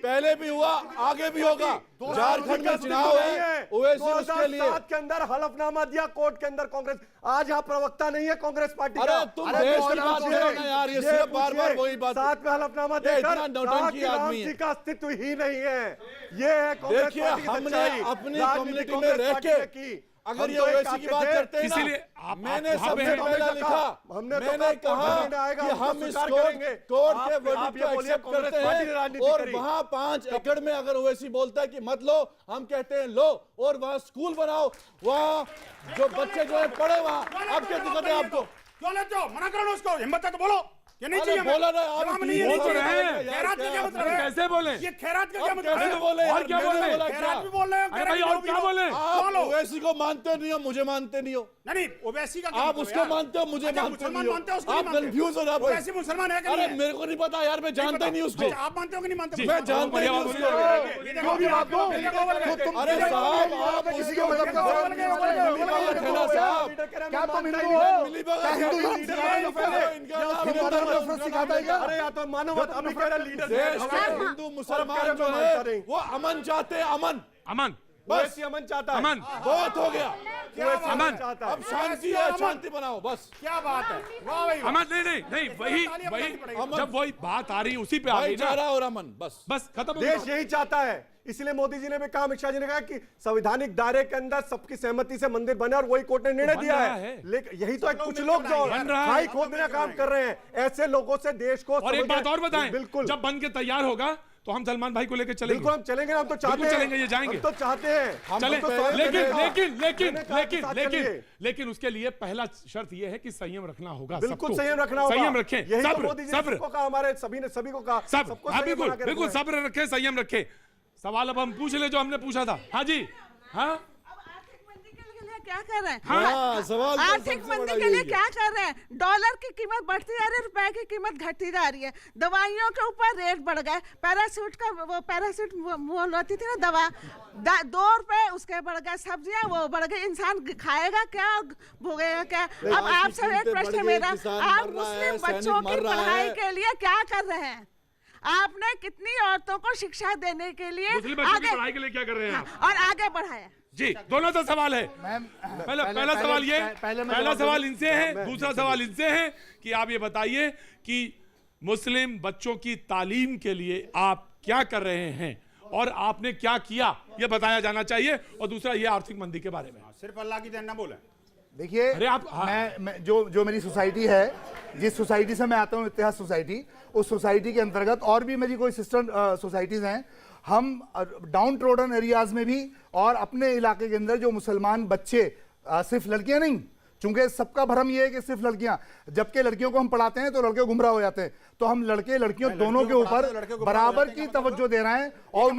पहले भी हुआ, आगे भी होगा। झारखंड में चुनाव है, ओवैसी उसके लिए 2007 के अंदर हलफनामा दिया कोर्ट के अंदर कांग्रेस, आज यहाँ प्रवक्ता नहीं है कांग्रेस पार्टी का। अरे तुम देश की बात करो ना यार, ये सिर्फ बार बार वही बात। साथ में हलफनामा ये देकर इतना नौटंकी आदमी है। का अस्तित्व ही नहीं है, ये है कांग्रेस देखिए पार्टी की हमने सच्चाई। अपनी राजनीति कम्युनिटी में कांग्रेस रह पार्टी ने के की। अगर हम ये तो एक ओवैसी की बात आते थे, करते हैं ना, इसीलिए मैंने सबसे पहला लिखा, मैंने कहा कि हम इस कोर्ट के वर्डिक्ट को एक्सेप्ट करते हैं, और वहां 5 एकड़ में अगर ओवैसी बोलता है कि मत लो, हम कहते हैं लो, और वहां स्कूल बनाओ, वहां जो बच्चे जो है पढ़े, वहां। अब क्या दिक्कत है आपको? क्यों लेते हो? मना करो ना उसको, हिम्मत है तो बोलो। ये नहीं चाहिए बोला ना आप, जवाब नहीं है, बोल नहीं तो चाहिए। रहे हैं। खैरात का क्या मतलब है? कैसे बोले? ये खैरात का क्या मतलब कैसे है? बोले यार? और क्या मैंने बोले? बोला खैरात क्या? भी बोल रहे हो, अरे भाई और क्या बोले? आप ओवैसी को मानते नहीं हो, मुझे मानते नहीं हो। नहीं ओवैसी का क्या आप मतलब उसको यार? मानते हो, मुझे अच्छा, मानते मुसलमान नहीं मानते हो, हो। उसको नहीं आप मानते? कंफ्यूज हो जाते ओवैसी मुसलमान है कि अरे नहीं है? मेरे को नहीं पता यार, मैं जानता ही नहीं उसको। अच्छा, आप मानते हो कि नहीं मानते? मैं जानता ही नहीं उसको। क्यों भी बात दो? अरे साहब, आप किसी के मतलब का क्या तुम हिंदू हो? क्या हिंदू नफरत सिखाता है क्या? अरे या तो मानो मत, अभी कह रहा लीडर देश के हिंदू मुसलमान जो है वो अमन चाहते हैं, अमन अमन बस, अमन चाहता है। अमन बहुत हो गया, अमन चाहता है। अब शांति है, शांति बनाओ बस। क्या बात है? वाह भाई वाह। अमन नहीं वही जब वही बात आ रही है उसी पे आ गई ना, भाईचारा और अमन, बस खत्म हो देश गया। यही चाहता है, इसलिए मोदी जी ने भी कहा, अमित शाह जी ने कहा कि संवैधानिक दायरे के अंदर सबकी सहमति से मंदिर बने, और वही कोर्ट ने निर्णय दिया है। लेकिन यही तो कुछ लोग जो बन रहा है। खाई खोदने का काम कर रहे हैं, ऐसे लोगों से देश को और एक बात और बताएं, बिल्कुल जब बन के तैयार होगा तो हम सलमान भाई को लेकर चलेंगे। बिल्कुल हम चलेंगे, हम तो चाहते बिल्कुल हैं, चलेंगे, ये जाएंगे। हम तो चाहते हैं, चले, हम तो स्वागत लेकिन करेंगे। लेकिन लेकिन मैंने कहा कि साथ लेकिन चलिए। लेकिन उसके लिए पहला शर्त यह है कि संयम रखना होगा। बिल्कुल सबको। संयम रखना होगा, संयम रखें, यही तो सब्र मोदी जी ने सब्र सबको कहा, हमारे सभी को कहा, सबको हाँ संयम बिल्कुल बना के बिल्कुल रखना है। सब्र रखें, संयम रखें। सवाल अब हम पूछ ले जो हमने पूछा था। हाँ जी, हाँ क्या कर रहे हैं? हाँ, सवाल तो आर्थिक सबसे मंदी बड़ा के लिए यही है। क्या कर रहे हैं? डॉलर की कीमत बढ़ती जा रही है, रुपए की कीमत घटती जा रही है, दवाइयों के ऊपर रेट बढ़ गए, पैरासूट होती थी ना दवा, 2 रुपए उसके बढ़ गए, सब्जियां वो बढ़ गई, इंसान खाएगा क्या, भोगेगा क्या? अब आपसे एक प्रश्न मेरा, आप मुस्लिम बच्चों की पढ़ाई के लिए क्या कर रहे हैं? आपने कितनी औरतों को शिक्षा देने के लिए मुस्लिम बच्चों की पढ़ाई के लिए क्या कर रहे हैं आप? और आगे बढ़ाया? जी, दोनों सा सवाल है। पहला सवाल ये, पहला सवाल इनसे है, दूसरा सवाल इनसे है कि आप ये बताइए कि मुस्लिम बच्चों की तालीम के लिए आप क्या कर रहे हैं और आपने क्या किया, ये बताया जाना चाहिए। और दूसरा ये आर्थिक मंदी के बारे में। सिर्फ अल्लाह की देन ना बोले। देखिए, अरे आप मैं जो मेरी सोसाइटी है, जिस सोसाइटी से मैं आता हूँ, इतिहास सोसाइटी, उस सोसाइटी के अंतर्गत और भी मेरी कोई सिस्टर सोसाइटीज हैं। हम डाउन ट्रोडन एरियाज में भी और अपने इलाके के अंदर जो मुसलमान बच्चे, सिर्फ लड़कियां नहीं, चूंकि सबका भ्रम ये है कि सिर्फ लड़कियां, जबकि लड़कियों को हम पढ़ाते हैं तो लड़के गुमराह हो जाते हैं, तो हम लड़के लड़कियों दोनों के ऊपर बराबर की तवज्जो दे रहे हैं और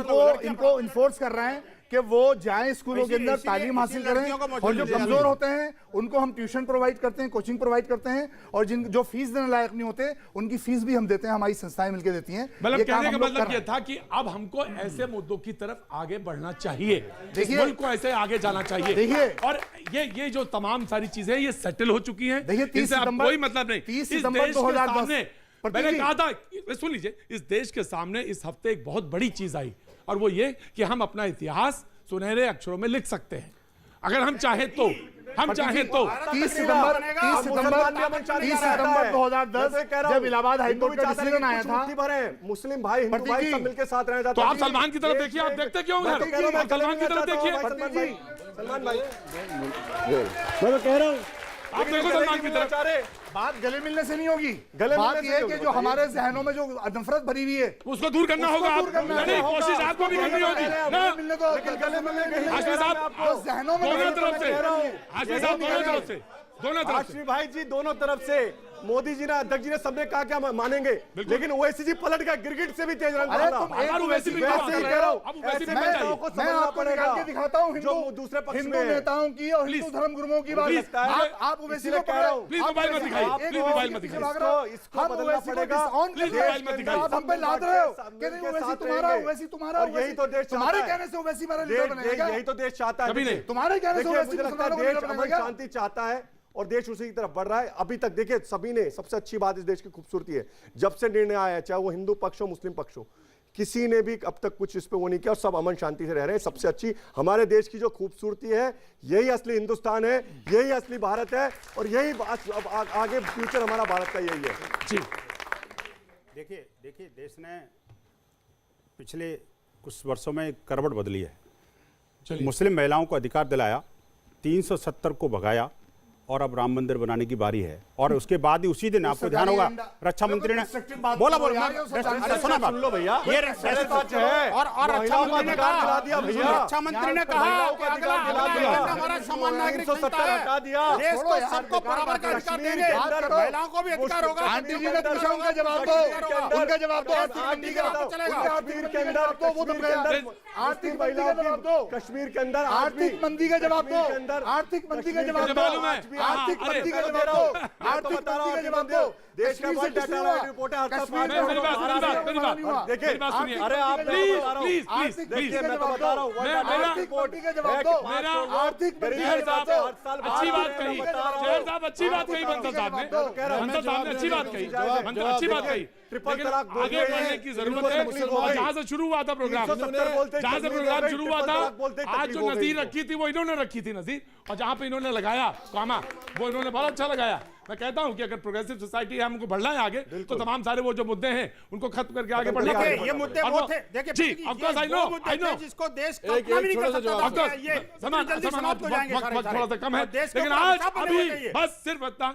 इनको इन्फोर्स कर रहे हैं कि वो जाएं स्कूलों के अंदर, तालीम हासिल करें, और जो कमजोर होते हैं उनको हम ट्यूशन प्रोवाइड करते हैं, कोचिंग प्रोवाइड करते हैं, और जो फीस देने लायक नहीं होते उनकी फीस भी हम देते हैं, हमारी संस्थाएं मिलकर देती हैं। मतलब कहने का मतलब ये था कि अब हमको ऐसे मुद्दों की तरफ आगे बढ़ना चाहिए, देखिए मुल्क को ऐसे आगे जाना चाहिए। देखिए, और ये जो तमाम सारी चीजें ये सेटल हो चुकी हैं, देखिए 30 सितंबर कोई मतलब नहीं। 30 इस सितंबर देश के 2010 सामने मैंने कहा था, सुन लीजिए, इस देश के सामने इस हफ्ते एक बहुत बड़ी चीज आई, और वो ये कि हम अपना इतिहास सुनहरे अक्षरों में लिख सकते हैं अगर हम चाहें तो। 30 सितंबर 2010 जब इलाहाबाद हाईकोर्ट का डिसीजन आया था, मुस्लिम भाई हिंदू भाई सब मिलकर साथ रहना तो आप सलमान की तरफ देखिए, आप देखते क्यों उधर? आप सलमान की तरफ देखिए। सलमान भाई मैं तो कह रहा हूँ आप देखो सलमान की तरफ। बात गले मिलने से नहीं होगी, गले बात मिलने से ये है नहीं कि होगी, जो हमारे जहनों में जो नफरत भरी हुई है उसको दूर करना होगा। आप नहीं, कोशिश आपको भी करनी होगी ना। मिलने तो गले मिलने हाशमी साहब जहनों में दोनों गले तरफ से, मिलने हाशमी साहब दोनों तरफ से, दोनों तरफ से। हाशमी भाई जी दोनों तरफ से, मोदी जी ने, अध्यक्ष जी ने, सबने कहा क्या मानेंगे, लेकिन ओवैसी जी पलट गया, गिरगिट से भी तेज रन अरे मारा। तुम अब वैसे भी वैसे ही कह रहा हूं, अब वैसे भी ऐसे बन नेताओं को मैं समझना आपको पड़ेगा निकाल के दिखाता हूँ जो दूसरे पक्ष हिंदू में है। नेताओं की और हिंदू धर्म गुरुओं की बात। Please, आप ओवैसी इसीलिए को कह रहा हूं, प्लीज मोबाइल मत दिखाइए, प्लीज मोबाइल मत दिखाइए। इसको बदलना पड़ेगा। प्लीज मोबाइल मत दिखाइए। आप हम पे लाद रहे हो कि नहीं ओवैसी तुम्हारा, ओवैसी तुम्हारा, और यही तो देश तुम्हारे चाहता है। कहने से ओवैसी हमारा लीडर बनेगा। यही तो देश चाहता है। कभी नहीं। तुम्हारे कहने से देखिए, ओवैसी मुझे लगता है मुसलमानों को देश लीडर अमन बनेगा। शांति चाहता है और देश उसी की तरफ बढ़ रहा है। अभी तक देखिए सभी ने, सबसे अच्छी बात इस देश की खूबसूरती है, जब से निर्णय आया है, चाहे वो हिंदू पक्ष हो मुस्लिम पक्ष हो, किसी ने भी अब तक कुछ इस पे वो नहीं किया और सब अमन शांति से रह रहे हैं। सबसे अच्छी हमारे देश की जो खूबसूरती है, यही असली हिंदुस्तान है, यही असली भारत है और यही आगे फ्यूचर हमारा भारत का यही है। जी देखिए देश ने पिछले कुछ वर्षों में करवट बदली है। मुस्लिम महिलाओं को अधिकार दिलाया, 370 को भगाया और अब राम मंदिर बनाने की बारी है। और उसके बाद ही उसी दिन आपको ध्यान होगा रक्षा मंत्री ने बोला सुना बात लो भैया, ये सच है। और रक्षा मंत्री ने कहा, दिला दिया भैया, रक्षा मंत्री ने कहा कि अगला हमारा समान नागरिक सत्तर हटा दिया। देश को सबको बराबर का अधिकार देंगे, महिलाओं को भी अधिकार होगा। आंटी जी ने पूछा, उनका जवाब दो, उनका जवाब दो। आर्थिक कश्मीर के अंदर वो तो आर्थिक मंदी का जवाब दो। कश्मीर के अंदर आर्थिक मंदी का जवाब दो। आर्थिक मंदी का जवाब दो। आर्थिक मंदी का जवाब दो। आर्थिक मंदी का जवाब दो। देश का वर्ल्ड डाटा रिपोर्ट है। मेरी बात देखिए, अरे आप प्लीज देखिए, मैं तो बता रहा हूँ, आर्थिक मंदी का जवाब दो। मेरा आर्थिक मंदी का जहर जवाब साहब दो। अच्छी बात कही, जहर साहब अच्छी बात कही, बंसल साहब ने अच्छी बात कही, अच्छी बात कही। लेकिन आगे बढ़ने की जरूरत है। जहां से शुरू हुआ था प्रोग्राम, जहां से प्रोग्राम शुरू हुआ था, आज जो नजीर रखी थी वो इन्होंने रखी थी नजीर, और जहां पे इन्होंने लगाया कामा वो इन्होंने बहुत अच्छा लगाया। मैं कहता हूं कि अगर प्रोग्रेसिव सोसाइटी है, हमको बढ़ना है आगे, तो तमाम सारे वो जो मुद्दे हैं उनको खत्म करके आगे बढ़ना है। ये मुद्दे वो थे, देखिए जी, ऑफ कोर्स आई नो जिसको देश कल्पना भी नहीं कर सकता था। ये थोड़ा सा कम है, लेकिन आज अभी बस सिर्फ इतना।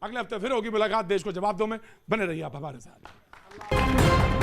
अगले हफ्ते फिर होगी मुलाकात देश को जवाब दो में। बने रहिए आप हमारे साथ।